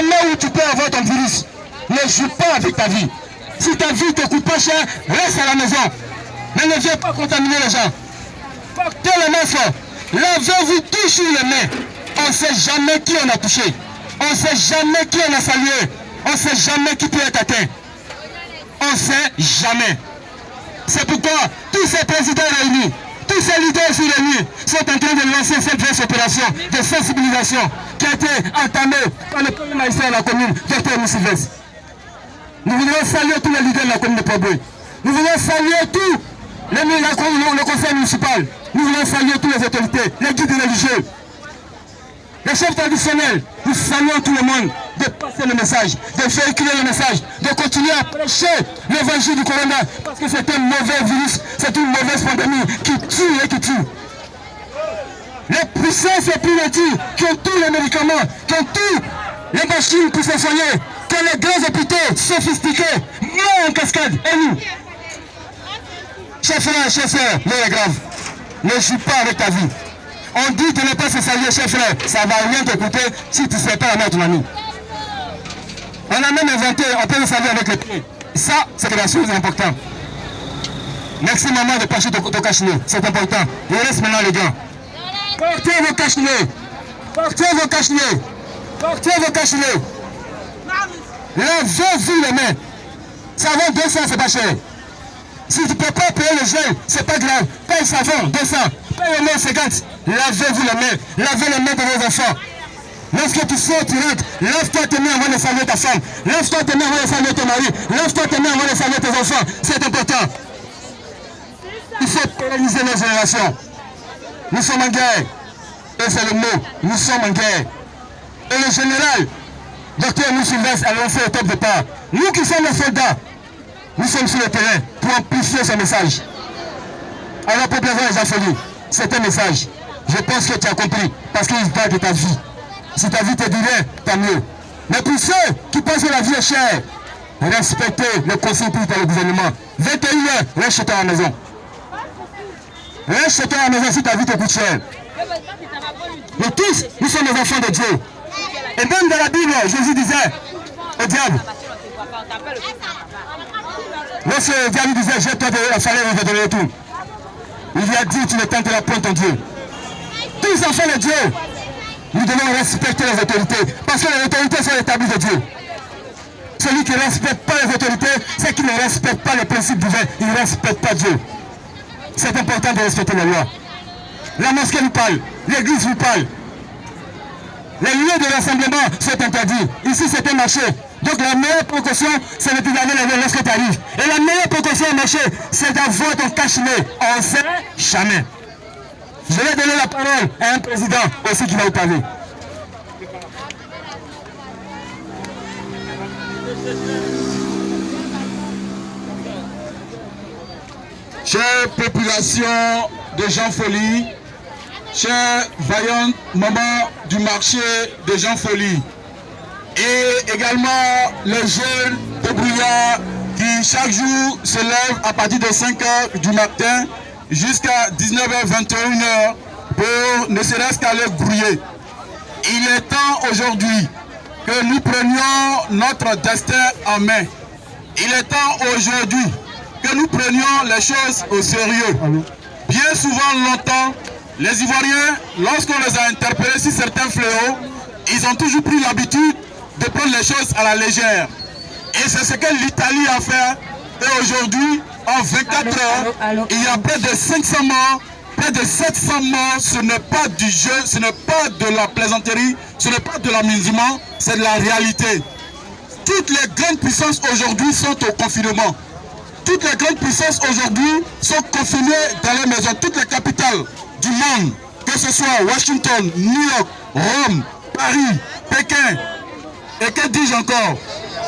moment où tu peux avoir ton virus, ne joue pas avec ta vie. Si ta vie te coûte pas cher, reste à la maison. Mais ne viens pas contaminer les gens. Portez les masques. Lavez-vous toujours les mains. On ne sait jamais qui on a touché. On ne sait jamais qui on a salué. On ne sait jamais qui peut être atteint. On ne sait jamais. C'est pourquoi tous ces présidents réunis, tous ces leaders ici réunis sont en train de lancer cette vaste opération de sensibilisation qui a été entamée par le premier magistrat de la commune, Dr Moussylvestre. Nous voulons saluer tous les leaders de la commune de Port-Boué. Nous voulons saluer tous le conseil municipal. Nous voulons saluer toutes les autorités, les guides religieux, les chefs traditionnels. Nous saluons tout le monde de passer le message, de véhiculer le message, de continuer à prêcher l'évangile du corona, parce que c'est un mauvais virus, c'est une mauvaise pandémie qui tue et qui tue. Les puissances et plus qui ont tous les médicaments, qui ont toutes les machines pour se soigner, que les grands hôpitaux sophistiqués meurent en cascade. Et nous, chers frères, chers sœurs, l'heure est grave. Ne joue pas avec ta vie. On dit de ne pas se saluer, chers frères. Ça ne va rien te coûter si tu ne sais pas la mère de ton ami. On a même inventé, on peut le saluer avec les pieds. Ça, c'est quelque chose d'important. Merci maman de passer ton cache-nez. C'est important. Il reste maintenant les gants. Portez vos cache-nez. Portez vos cache-nez. Portez vos cache-nez. Lavez-vous les mains. Savon 200, c'est pas cher. Si tu ne peux pas payer le gel, c'est pas grave. Paye savon, 200. Paye au moins 50. Lavez-vous les mains. Lavez les mains de vos enfants. Lorsque tu sors, tu rentres. Lave-toi tes mains avant de saluer ta femme. Lave-toi tes mains avant de saluer ton mari. Lave-toi tes mains avant de saluer tes enfants. C'est important. Il faut pérenniser nos générations. Nous sommes en guerre. Et c'est le mot. Nous sommes en guerre. Et le général, Dr Moussylvestre, a lancé au top départ. Nous qui sommes les soldats, nous sommes sur le terrain pour amplifier ce message. À la population des Affolis, c'est un message. Je pense que tu as compris, parce qu'il parle de ta vie. Si ta vie te dit rien, tant mieux. Mais pour ceux qui pensent que la vie est chère, respectez le conseil pris par le gouvernement. 21h, reste chez toi à la maison. Reste chez toi à la maison si ta vie te coûte cher. Nous tous, nous sommes des enfants de Dieu. Et même dans la Bible, Jésus disait au diable, lorsque le diable disait, jette-toi de la falaise et je te donnerai tout. Il lui a dit, tu ne tenteras point ton Dieu. Tous enfants de Dieu, nous devons respecter les autorités, parce que les autorités sont établies de Dieu. Celui qui ne respecte pas les autorités, c'est qu'il ne respecte pas les principes divins, il ne respecte pas Dieu. C'est important de respecter les lois. La mosquée nous parle, l'église nous parle. Les lieux de rassemblement sont interdits. Ici, c'est un marché. Donc la meilleure précaution, c'est de te laver les mains lorsque tu arrives. Et la meilleure précaution au marché, c'est d'avoir ton cache-nez. On ne sait jamais. Je vais donner la parole à un président aussi qui va vous parler. Chère population de Jean-Folie, chers vaillants mamans du marché de Jean-Folie, et également les jeunes de Brouillard qui chaque jour se lèvent à partir de 5 h du matin jusqu'à 19 h, 21 h pour ne serait-ce qu'aller grouiller. Il est temps aujourd'hui que nous prenions notre destin en main. Il est temps aujourd'hui que nous prenions les choses au sérieux. Bien souvent, longtemps, les Ivoiriens, lorsqu'on les a interpellés sur certains fléaux, ils ont toujours pris l'habitude de prendre les choses à la légère. Et c'est ce que l'Italie a fait. Et aujourd'hui, en 24 heures, il y a près de 500 morts, près de 700 morts. Ce n'est pas du jeu, ce n'est pas de la plaisanterie, ce n'est pas de l'amusement, c'est de la réalité. Toutes les grandes puissances aujourd'hui sont au confinement. Toutes les grandes puissances aujourd'hui sont confinées dans les maisons. Toutes les capitales du monde, que ce soit Washington, New York, Rome, Paris, Pékin, et que dis-je encore?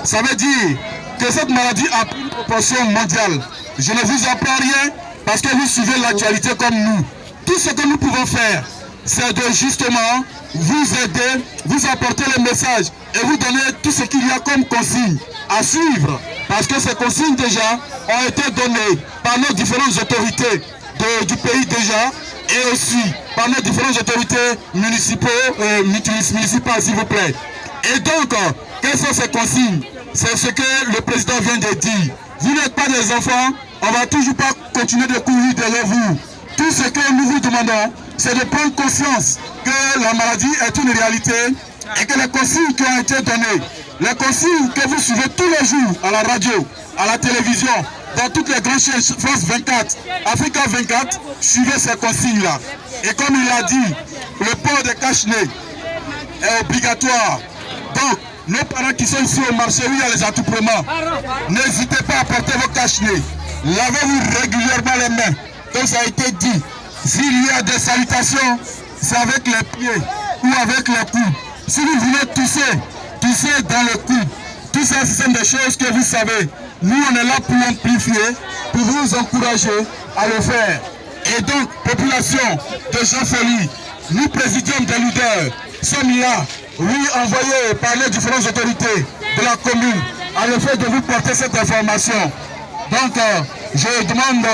Ça veut dire que cette maladie a pris une proportion mondiale. Je ne vous apprends rien parce que vous suivez l'actualité comme nous. Tout ce que nous pouvons faire, c'est de justement vous aider, vous apporter le message et vous donner tout ce qu'il y a comme consignes à suivre. Parce que ces consignes déjà ont été données par nos différentes autorités du pays déjà et aussi par nos différentes autorités municipales, s'il vous plaît. Et donc, quelles sont ces consignes? C'est ce que le président vient de dire. Vous n'êtes pas des enfants, on ne va toujours pas continuer de courir derrière vous. Tout ce que nous vous demandons, c'est de prendre conscience que la maladie est une réalité et que les consignes qui ont été données, les consignes que vous suivez tous les jours à la radio, à la télévision, dans toutes les grandes chaînes, France 24, Africa 24, suivez ces consignes-là. Et comme il l'a dit, le port des cache-nez est obligatoire. Donc, nos parents qui sont ici au marché où il y a les attroupements, n'hésitez pas à porter vos cache-nez. Lavez-vous régulièrement les mains. Comme ça a été dit, s'il y a des salutations, c'est avec les pieds ou avec les coudes. Si vous voulez tousser, toussez dans le coude. Tout ça, ce sont des choses que vous savez. Nous, on est là pour amplifier, pour vous encourager à le faire. Et donc, population de Jean-Folie, nous, présidium des leaders, sommes là, oui, envoyés par les différentes autorités de la commune, à le fait de vous porter cette information. Donc, je demande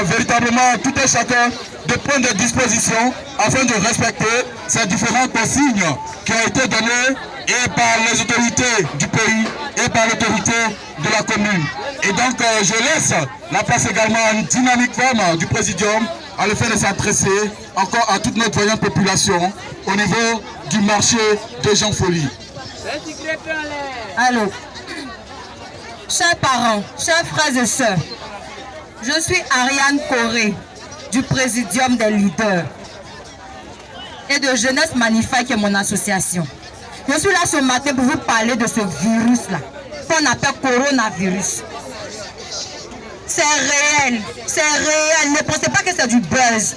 véritablement tout un chacun de prendre des dispositions afin de respecter ces différentes consignes qui ont été données et par les autorités du pays et par l'autorité de la commune. Et donc, je laisse la place également à une dynamique femme du présidium à le fait de s'adresser encore à toute notre voyante population au niveau du marché de Jean-Folie. Allô, chers parents, chers frères et sœurs, je suis Ariane Corée du présidium des leaders et de Jeunesse Magnifique qui est mon association. Je suis là ce matin pour vous parler de ce virus-là, qu'on appelle coronavirus. C'est réel, c'est réel. Ne pensez pas que c'est du buzz.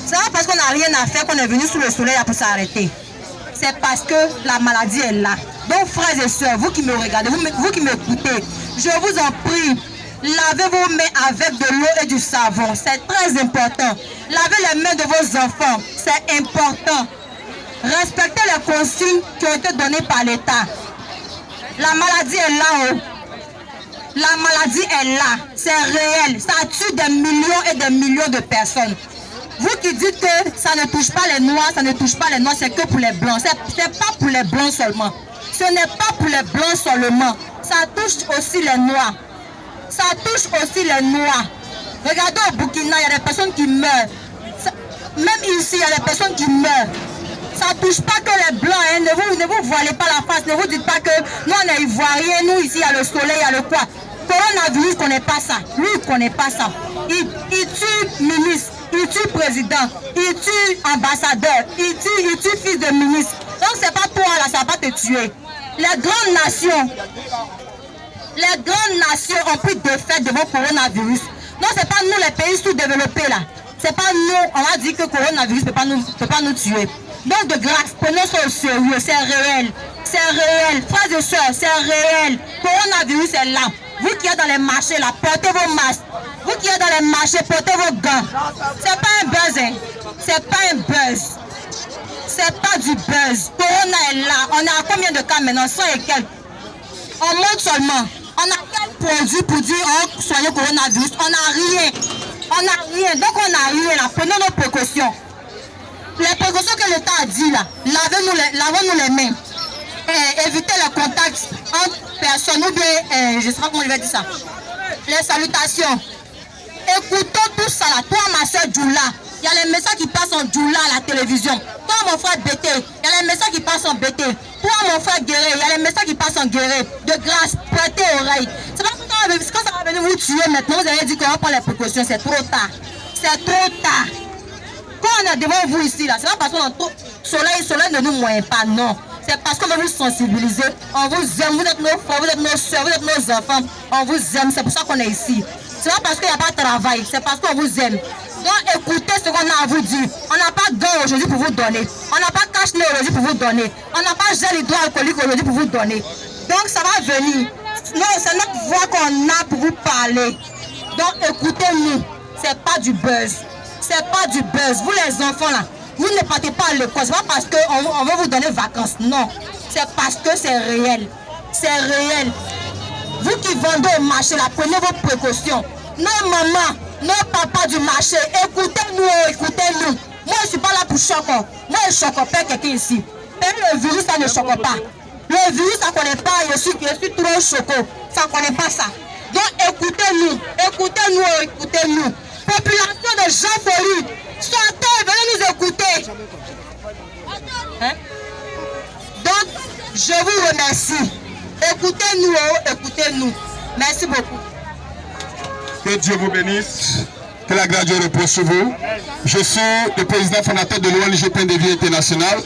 C'est pas parce qu'on n'a rien à faire qu'on est venu sous le soleil pour s'arrêter. C'est parce que la maladie est là. Donc frères et sœurs, vous qui me regardez, vous qui m'écoutez, je vous en prie, lavez vos mains avec de l'eau et du savon. C'est très important. Lavez les mains de vos enfants. C'est important. Respectez les consignes qui ont été données par l'État. La maladie est là. La maladie est là. C'est réel. Ça tue des millions et des millions de personnes. Vous qui dites que ça ne touche pas les noirs, ça ne touche pas les noirs, c'est que pour les blancs. C'est pas pour les blancs seulement. Ce n'est pas pour les blancs seulement. Ça touche aussi les noirs. Ça touche aussi les noirs. Regardez au Burkina, il y a des personnes qui meurent. Même ici, il y a des personnes qui meurent. Ça ne touche pas que les blancs. Hein. Ne vous voilez pas la face. Ne vous dites pas que nous, on est ivoiriens. Nous, ici, il y a le soleil, il y a le quoi. Coronavirus, il ne connaît pas ça. Lui, il ne connaît pas ça. Il tue ministre, il tue président, il tue ambassadeur, il tue fils de ministre. Donc, ce n'est pas toi, là, ça ne va pas te tuer. Les grandes nations ont pris défaite devant le coronavirus. Non, ce n'est pas nous, les pays sous-développés, là. Ce n'est pas nous, on va dire que le coronavirus ne peut pas nous tuer. Donc, de grâce, prenons ça au sérieux, c'est réel. C'est réel. Frères et sœurs, c'est réel. Le coronavirus est là. Vous qui êtes dans les marchés, là, portez vos masques. Vous qui êtes dans les marchés, portez vos gants. C'est pas un buzz, hein. C'est pas un buzz. C'est pas du buzz. Corona est là. On est à combien de cas maintenant? 100 et quelques. On monte seulement. On a quel produit pour dire oh, soyez coronavirus? On n'a rien. On n'a rien. Donc on n'a rien là. Prenons nos précautions. Les précautions que l'État a dit là, lavons-nous les mains. Évitez les contacts entre personnes ou bien, je ne sais pas comment je vais dire ça. Les salutations. Écoutons tout ça là. Toi ma soeur Djoula, il y a les messages qui passent en Djoula à la télévision. Toi mon frère Bété, il y a les messages qui passent en Bété. Toi mon frère Guéré, il y a les messages qui passent en Guéré. De grâce, prêtez oreille. C'est pas quand ça va venir vous tuer maintenant, vous avez dit qu'on va prendre les précautions, c'est trop tard. C'est trop tard. Quand on est devant vous ici, là, c'est pas parce qu'on a trop soleil ne nous moyen pas, non. C'est parce qu'on veut vous sensibiliser. On vous aime, vous êtes nos frères, vous êtes nos soeurs, vous êtes nos enfants. On vous aime, c'est pour ça qu'on est ici. C'est pas parce qu'il n'y a pas de travail, c'est parce qu'on vous aime. Donc écoutez ce qu'on a à vous dire. On n'a pas de gants aujourd'hui pour vous donner. On n'a pas de cache-nez aujourd'hui pour vous donner. On n'a pas de gel hydroalcoolique aujourd'hui pour vous donner. Donc ça va venir. Non, c'est notre voix qu'on a pour vous parler. Donc écoutez-nous. C'est pas du buzz. C'est pas du buzz. Vous les enfants là, vous ne partez pas à l'école. C'est pas parce qu'on veut vous donner vacances. Non. C'est parce que c'est réel. C'est réel. Vous qui vendez au marché là, prenez vos précautions. Nos mamans, nos papas du marché, écoutez-nous, écoutez-nous. Moi je ne suis pas là pour choquer. Moi je ne choque pas quelqu'un ici. Mais le virus ça ne choque pas. Le virus, ça ne connaît pas, je suis trop choqué. Ça ne connaît pas ça. Donc écoutez-nous, écoutez-nous, écoutez-nous. Population de Jean Folly, sortez, venez nous écouter. Hein? Donc, je vous remercie. Écoutez-nous, écoutez-nous. Merci beaucoup. Que Dieu vous bénisse. Que la grâce de Dieu repose sur vous. Je suis le président fondateur de l'ONG Pain de Vie International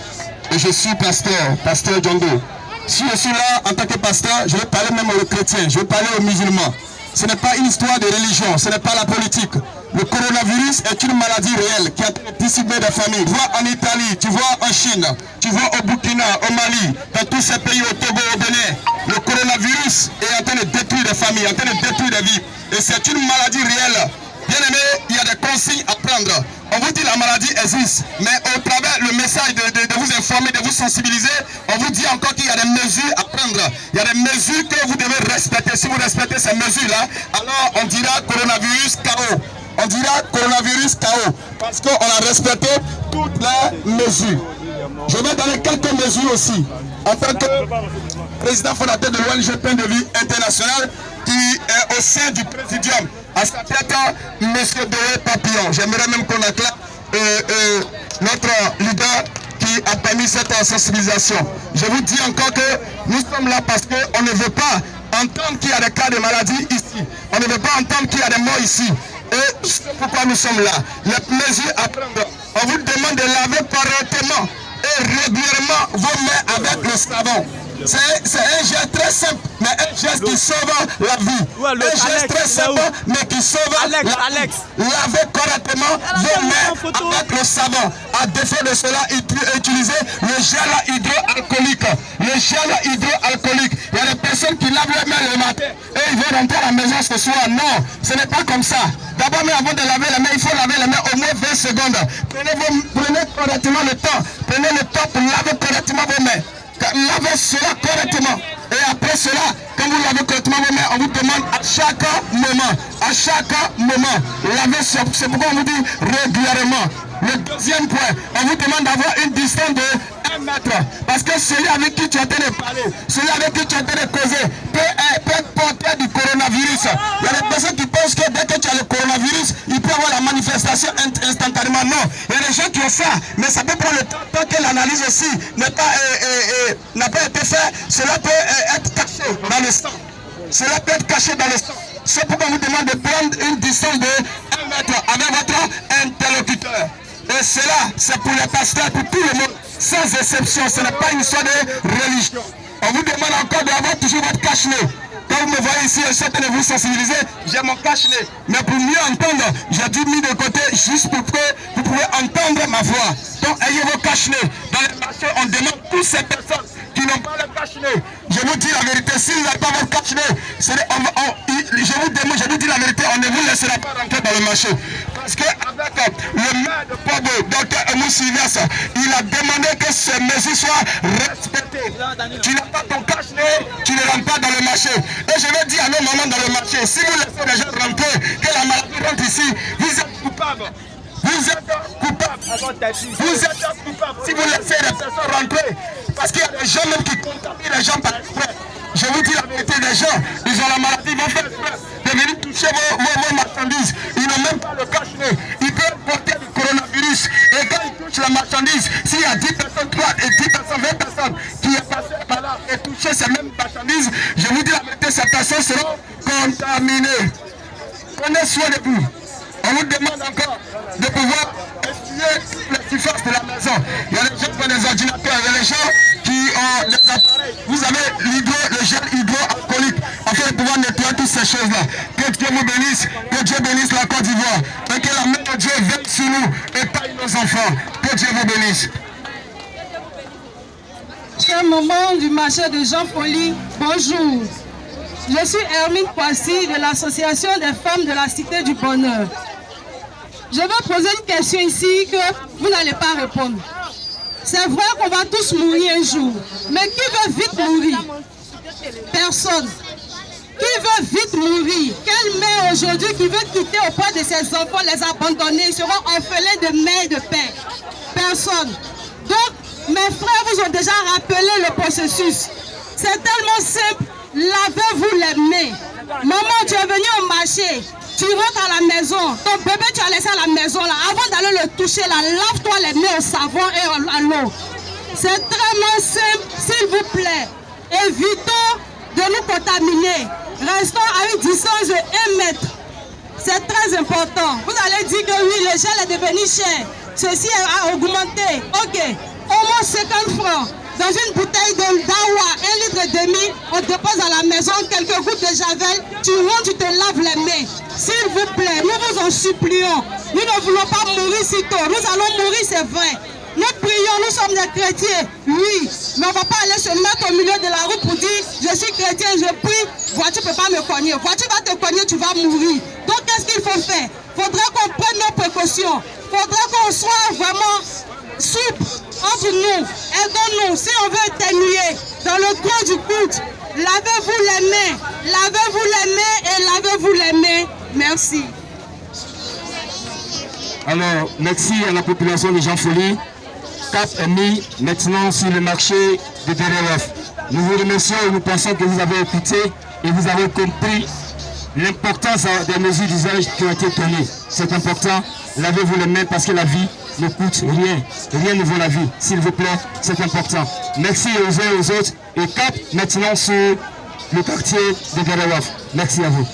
et je suis pasteur Djondo. Si je suis là en tant que pasteur, je vais parler même aux chrétiens, je vais parler aux musulmans. Ce n'est pas une histoire de religion, ce n'est pas la politique. Le coronavirus est une maladie réelle qui a décimé des familles. Tu vois en Italie, tu vois en Chine, tu vois au Burkina, au Mali, dans tous ces pays, au Togo, au Bénin. Le coronavirus est en train de détruire des familles, en train de détruire des vies. Et c'est une maladie réelle. Bien aimé, il y a des consignes à prendre. On vous dit que la maladie existe, mais au travers le message de vous informer, de vous sensibiliser, on vous dit encore qu'il y a des mesures à prendre. Il y a des mesures que vous devez respecter. Si vous respectez ces mesures-là, alors on dira coronavirus KO. On dira coronavirus KO. Parce qu'on a respecté toutes les mesures. Je vais donner quelques mesures aussi. En tant que président fondateur de l'ONG Pain de Vie International, qui est au sein du présidium, à sa tête, M. Doé Papillon. J'aimerais même qu'on acclame notre leader qui a permis cette sensibilisation. Je vous dis encore que nous sommes là parce qu'on ne veut pas entendre qu'il y a des cas de maladie ici. On ne veut pas entendre qu'il y a des morts ici. Et c'est pourquoi nous sommes là. Les mesures à prendre. On vous demande de laver correctement et régulièrement vos mains avec le savon. C'est un geste très simple, mais un geste qui sauve la vie. Un geste très simple, mais qui sauve la vie. Lavez correctement vos mains avec le savon. À défaut de cela, utilisez le gel hydroalcoolique. Le gel hydroalcoolique. Il y a des personnes qui lavent les mains le matin et ils vont rentrer à la maison ce soir. Non, ce n'est pas comme ça. D'abord, mais avant de laver les mains, il faut laver les mains au moins 20 secondes. Prenez correctement le temps. Prenez le temps pour laver correctement vos mains. Lavez cela correctement. Et après cela, quand vous lavez correctement vos mains, on vous demande à chaque moment, lavez, c'est pourquoi on vous dit régulièrement. Le deuxième point, on vous demande d'avoir une distance de 1 mètre. Parce que celui avec qui tu es en train de parler, celui avec qui tu es en train de causer, peut être porteur du coronavirus. Il y a des personnes qui pensent que dès que tu as le coronavirus, il peut avoir la manifestation instantanément. Non, il y a des gens qui ont ça, mais ça peut prendre le temps tant que l'analyse aussi n'a pas été faite. Cela peut être caché dans le sang. Cela peut être caché dans le sang. C'est pourquoi on vous demande de prendre une distance de 1 mètre avec votre interlocuteur. Et cela, c'est pour les pasteurs, pour tout le monde, sans exception. Ce n'est pas une histoire de religion. On vous demande encore d'avoir toujours votre cache-nez. Quand vous me voyez ici, je suis en train de vous sensibiliser, j'ai mon cache-nez. Mais pour mieux entendre, j'ai dû mis de côté juste pour que vous pouvez entendre ma voix. Donc, ayez vos cache-nez. Dans les marchés, on demande toutes ces personnes qui n'ont pas le cache-nez. Je vous dis la vérité, si vous n'avez pas votre cache-nez, je vous dis la vérité, on ne vous laissera pas rentrer dans le marché. Parce qu'avec le maire de Pobo, Dr. Emou Sylvestre, il a demandé que ces mesures soient respectées. Tu n'as pas ton cache-nez, tu ne rentres pas dans le marché. Et je vais dire à nos mamans dans le marché, si vous laissez les gens rentrer, que la maladie rentre ici, vous êtes coupable. Vous êtes coupable. Vous êtes coupable si vous laissez les personnes rentrer. Parce qu'il y a des gens même qui contaminent les gens par exprès. Je vous dis la vérité, les gens, ils ont la maladie, ils vont faire exprès de venir toucher vos marchandises. Ils n'ont même pas le cache-nez. Ils peuvent porter le coronavirus. Et quand ils touchent la marchandise, s'il y a 10 personnes, 3 et 10 personnes, 20 personnes qui est passé par là et touché ces mêmes marchandises, je vous dis la vérité, ces personnes seront contaminées. Prenez soin de vous. On vous demande encore de pouvoir essuyer les surfaces de la maison. Il y a des gens qui ont des ordinateurs, il y a des gens qui ont des appareils. Vous avez le gel hydroalcoolique afin de pouvoir nettoyer toutes ces choses-là. Que Dieu vous bénisse, que Dieu bénisse la Côte d'Ivoire. Et que la main de Dieu veille sur nous et taille nos enfants. Que Dieu vous bénisse. Chers mamans du marché de Jean Folly, bonjour. Je suis Hermine Kwasi de l'association des femmes de la Cité du Bonheur. Je vais poser une question ici que vous n'allez pas répondre. C'est vrai qu'on va tous mourir un jour, mais qui veut vite mourir? Personne. Qui veut vite mourir? Quelle mère aujourd'hui qui veut quitter auprès de ses enfants, les abandonner, ils seront orphelins de mère et de père? Personne. Donc, mes frères vous ont déjà rappelé le processus. C'est tellement simple. Lavez-vous les mains. Maman, tu es venue au marché. Tu rentres à la maison. Ton bébé, tu as laissé à la maison là. Avant d'aller le toucher là, lave-toi les mains au savon et à l'eau. C'est tellement simple, s'il vous plaît. Évitons de nous contaminer. Restons à une distance de 1 mètre. C'est très important. Vous allez dire que oui, le gel est devenu cher. Ceci a augmenté. Ok, au moins 50 francs. Dans une bouteille d'Awa, 1,5 litre, on dépose à la maison quelques gouttes de javel. Tu rentres, tu te laves les mains. S'il vous plaît, nous vous en supplions. Nous ne voulons pas mourir si tôt. Nous allons mourir, c'est vrai. Nous prions, nous sommes des chrétiens, oui, mais on ne va pas aller se mettre au milieu de la route pour dire je suis chrétien, je prie, voiture ne peut pas me cogner, voiture va te cogner, tu vas mourir. Donc qu'est-ce qu'il faut faire? Il faudrait qu'on prenne nos précautions, il faudrait qu'on soit vraiment souple entre nous, aidons-nous. Si on veut atténuer dans le creux du culte, lavez-vous les mains et lavez-vous les mains. Merci. Alors, merci à la population de Jean Folly. Cap est mis maintenant sur le marché de DRF. Nous vous remercions et nous pensons que vous avez écouté et vous avez compris l'importance des mesures d'usage qui ont été tenues. C'est important, lavez-vous les mains parce que la vie ne coûte rien. Rien ne vaut la vie. S'il vous plaît, c'est important. Merci aux uns et aux autres. Et cap maintenant sur le quartier de DRF. Merci à vous.